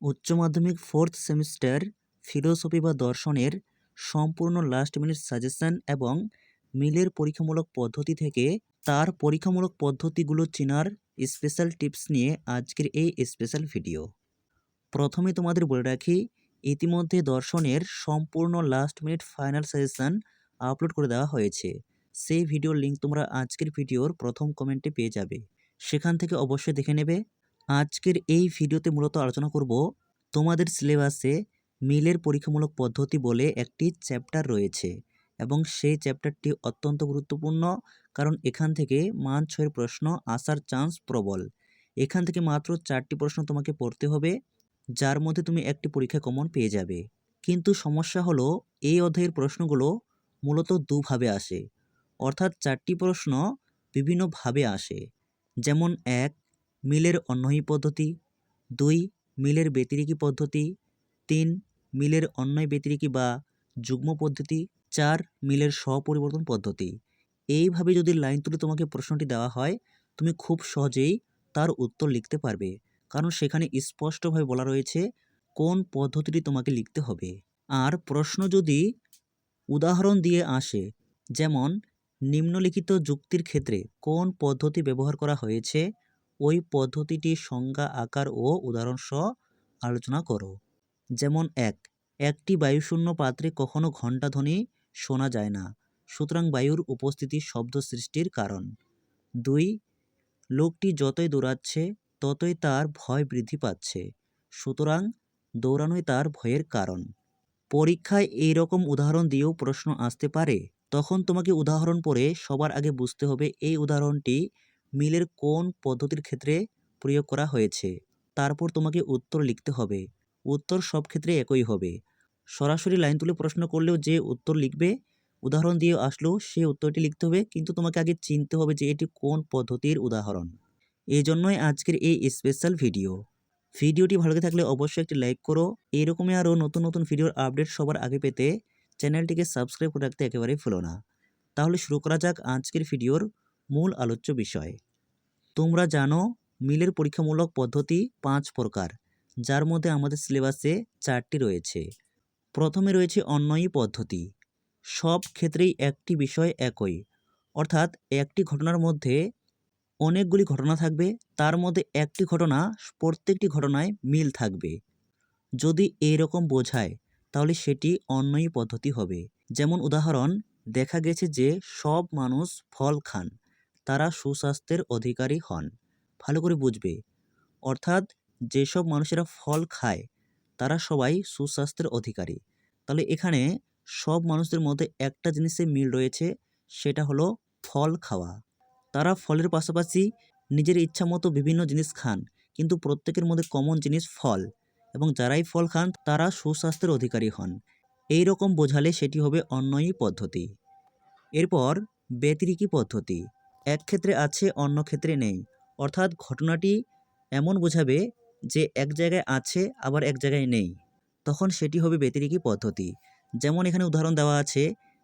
উচ্চ মাধ্যমিক fourth semester philosophy বা দর্শনের সম্পূর্ণ লাস্ট মিনিট সাজেশন এবং মিলের পরীক্ষামূলক পদ্ধতি থেকে তার পরীক্ষামূলক পদ্ধতিগুলো চেনার স্পেশাল টিপস নিয়ে আজকের এই স্পেশাল ভিডিও। প্রথমে তোমাদের বলে রাখি, ইতিমধ্যে দর্শনের সম্পূর্ণ last minute final suggestion upload করে দেওয়া হয়েছে। সেই ভিডিওর লিঙ্ক তোমরা আজকের ভিডিওর প্রথম কমেন্টে পেয়ে যাবে, সেখান থেকে অবশ্যই দেখে নেবে। আজকের এই ভিডিওতে মূলত আলোচনা করব তোমাদের সিলেবাসে মিলের পরীক্ষামূলক পদ্ধতি বলে একটি চ্যাপ্টার রয়েছে এবং সেই চ্যাপ্টারটি অত্যন্ত গুরুত্বপূর্ণ, কারণ এখান থেকে মান 6-এর প্রশ্ন আসার চান্স প্রবল। এখান থেকে মাত্র 4টি প্রশ্ন তোমাকে পড়তে হবে, যার মধ্যে তুমি একটি পরীক্ষা কমন পেয়ে যাবে। কিন্তু সমস্যা হলো এই অধ্যায়ের প্রশ্নগুলো মূলত দুভাবে আসে, অর্থাৎ 4টি প্রশ্ন বিভিন্নভাবে আসে। যেমন 1, মিলের অন্যয়ী পদ্ধতি, 2, মিলের ব্যতিরেকি পদ্ধতি, 3, মিলের অন্যয় ব্যতিরেকি বা যুগ্ম পদ্ধতি, 4, মিলের স্বপরিবর্তন পদ্ধতি। এইভাবে যদি লাইন তুলে তোমাকে প্রশ্নটি দেওয়া হয়, তুমি খুব সহজেই তার উত্তর লিখতে পারবে, কারণ সেখানে স্পষ্টভাবে বলা রয়েছে কোন পদ্ধতিটি তোমাকে লিখতে হবে। আর প্রশ্ন যদি উদাহরণ দিয়ে আসে, যেমন নিম্নলিখিত যুক্তির ক্ষেত্রে কোন পদ্ধতি ব্যবহার করা হয়েছে, ওই পদ্ধতিটির সংজ্ঞা, আকার ও উদাহরণ সহ আলোচনা করো। যেমন 1, একটি বায়ুশূন্য পাত্রে কখনো ঘণ্টাধ্বনি শোনা যায় না, সুতরাং বায়ুর উপস্থিতি শব্দ সৃষ্টির কারণ। 2, লোকটি যতই দৌড়াচ্ছে ততই তার ভয় বৃদ্ধি পাচ্ছে, সুতরাং দৌড়ানোই তার ভয়ের কারণ। পরীক্ষায় এই রকম উদাহরণ দিয়েও প্রশ্ন আসতে পারে। তখন তোমাকে উদাহরণ পড়ে সবার আগে বুঝতে হবে এই উদাহরণটি মিলের কোন পদ্ধতির ক্ষেত্রে প্রয়োগ করা হয়েছে। তারপর তোমাকে উত্তর লিখতে হবে। উত্তর সব ক্ষেত্রে একই হবে। সরাসরি লাইন তুলে প্রশ্ন করলেও যে উত্তর লিখবে, উদাহরণ দিয়ে আসলেও সে উত্তরটি লিখতে হবে, কিন্তু তোমাকে আগে চিনতে হবে যে এটি কোন পদ্ধতির উদাহরণ। এই জন্যই আজকের এই স্পেশাল ভিডিও। ভিডিওটি ভালো লেগে থাকলে অবশ্যই একটি লাইক করো। এইরকমই আরও নতুন নতুন ভিডিওর আপডেট সবার আগে পেতে চ্যানেলটিকে সাবস্ক্রাইব করে রাখতে একেবারেই ভুলো না। তাহলে শুরু করা যাক আজকের ভিডিওর মূল আলোচ্য বিষয়। তোমরা জানো মিলের পরীক্ষামূলক পদ্ধতি 5 প্রকার, যার মধ্যে আমাদের সিলেবাসে 4টি রয়েছে। প্রথমে রয়েছে অন্যয়ী পদ্ধতি। সব ক্ষেত্রেই একটি বিষয় একই, অর্থাৎ একটি ঘটনার মধ্যে অনেকগুলি ঘটনা থাকবে, তার মধ্যে একটি ঘটনা প্রত্যেকটি ঘটনায় মিল থাকবে। যদি এইরকম বোঝায় তাহলে সেটি অন্যয়ী পদ্ধতি হবে। যেমন উদাহরণ, দেখা গেছে যে সব মানুষ ফল খান, তারা সুস্বাস্থ্যের অধিকারী হন। ভালো করে বুঝবে, অর্থাৎ যেসব মানুষেরা ফল খায় তারা সবাই সুস্বাস্থ্যের অধিকারী। তাহলে এখানে সব মানুষদের মধ্যে একটা জিনিসে মিল রয়েছে, সেটা হলো ফল খাওয়া। তারা ফলের পাশাপাশি নিজের ইচ্ছা মতো বিভিন্ন জিনিস খান, কিন্তু প্রত্যেকের মধ্যে কমন জিনিস ফল, এবং যারাই ফল খান তারা সুস্বাস্থ্যের অধিকারী হন। এই রকম বোঝালে সেটি হবে অন্যয়ী পদ্ধতি। এরপর ব্যতিরেকি পদ্ধতি। এক ক্ষেত্রে আছে অন্য ক্ষেত্রে নেই, অর্থাৎ ঘটনাটি এমন বোঝাবে যে এক জায়গায় আছে আবার এক জায়গায় নেই, তখন সেটি হবে ব্যতিরেকি পদ্ধতি। যেমন এখানে উদাহরণ দেওয়া আছে,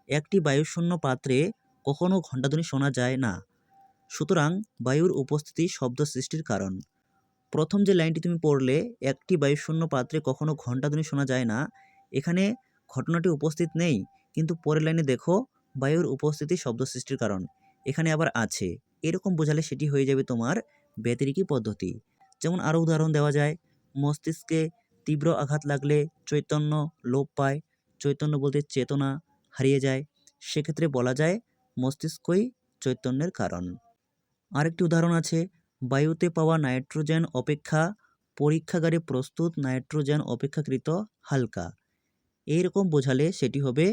একটি বায়ুশূন্য পাত্রে কখনো ঘণ্টাধ্বনি শোনা যায় না, সুতরাং বায়ুর উপস্থিতি শব্দ সৃষ্টির কারণ। প্রথম যে লাইনটি তুমি পড়লে, একটি বায়ুশূন্য পাত্রে কখনো ঘণ্টাধ্বনি শোনা যায় না, এখানে ঘটনাটি উপস্থিত নেই, কিন্তু পরের লাইনে দেখো বায়ুর উপস্থিতি শব্দ সৃষ্টির কারণ, এখানে আবার আছে। এরকম বোঝালে সেটি হয়ে যাবে তোমার ব্যতিরেকি পদ্ধতি। যেমন আরও উদাহরণ দেওয়া যায়, মস্তিষ্কে তীব্র আঘাত লাগলে চৈতন্য লোপ পায়। চৈতন্য বলতে চেতনা হারিয়ে যায়, সেক্ষেত্রে বলা যায় মস্তিষ্কই চৈতন্যের কারণ। আরেকটি উদাহরণ আছে, বায়ুতে পাওয়া নাইট্রোজেন অপেক্ষা পরীক্ষাগারে প্রস্তুত নাইট্রোজেন অপেক্ষাকৃত হালকা। এইরকম বোঝালে সেটি হবে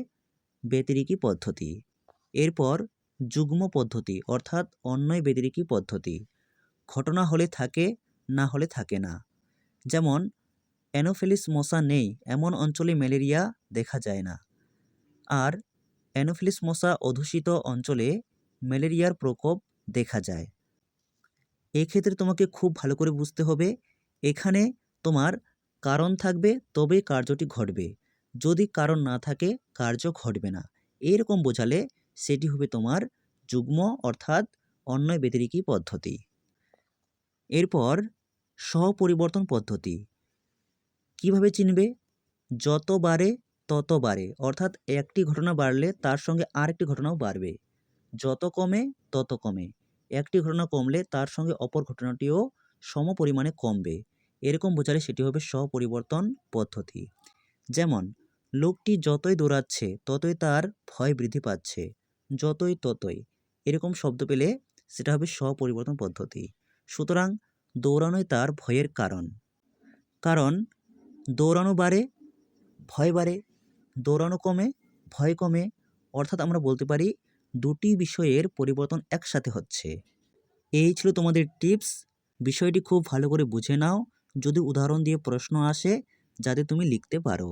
ব্যতিরেকি পদ্ধতি। এরপর যুগ্ম পদ্ধতি, অর্থাৎ অন্যয় ব্যতিরেকি পদ্ধতি। ঘটনা হলে থাকে, না হলে থাকে না। যেমন অ্যানোফিলিস মশা নেই এমন অঞ্চলে ম্যালেরিয়া দেখা যায় না, আর অ্যানোফিলিস মশা অধ্যুষিত অঞ্চলে ম্যালেরিয়ার প্রকোপ দেখা যায়। এক্ষেত্রে তোমাকে খুব ভালো করে বুঝতে হবে, এখানে তোমার কারণ থাকবে তবে কার্যটি ঘটবে, যদি কারণ না থাকে কার্য ঘটবে না। এরকম বোঝালে সেটি হবে তোমার যুগ্ম অর্থাৎ অন্যয় ব্যতিরেকি পদ্ধতি। এরপর স্বপরিবর্তন পদ্ধতি। কিভাবে চিনবে? যত বাড়ে তত বাড়ে, অর্থাৎ একটি ঘটনা বাড়লে তার সঙ্গে আরেকটি ঘটনাও বাড়বে। যত কমে তত কমে, একটি ঘটনা কমলে তার সঙ্গে অপর ঘটনাটিও সমপরিমাণে কমবে। এরকম বোঝালে সেটি হবে স্বপরিবর্তন পদ্ধতি। যেমন লোকটি যতই দৌড়াচ্ছে ততই তার ভয় বৃদ্ধি পাচ্ছে, যতই ততই, এরকম শব্দ পেলে সেটা হবে স্বপরিবর্তন পদ্ধতি। সুতরাং দৌড়ানোই তার ভয়ের কারণ। কারণ দৌড়ানো বাড়ে, ভয় বাড়ে, দৌড়ানো কমে, ভয় কমে, অর্থাৎ আমরা বলতে পারি দুটি বিষয়ের পরিবর্তন একসাথে হচ্ছে। এই ছিল তোমাদের টিপস। বিষয়টি খুব ভালো করে বুঝে নাও, যদি উদাহরণ দিয়ে প্রশ্ন আসে যাতে তুমি লিখতে পারো।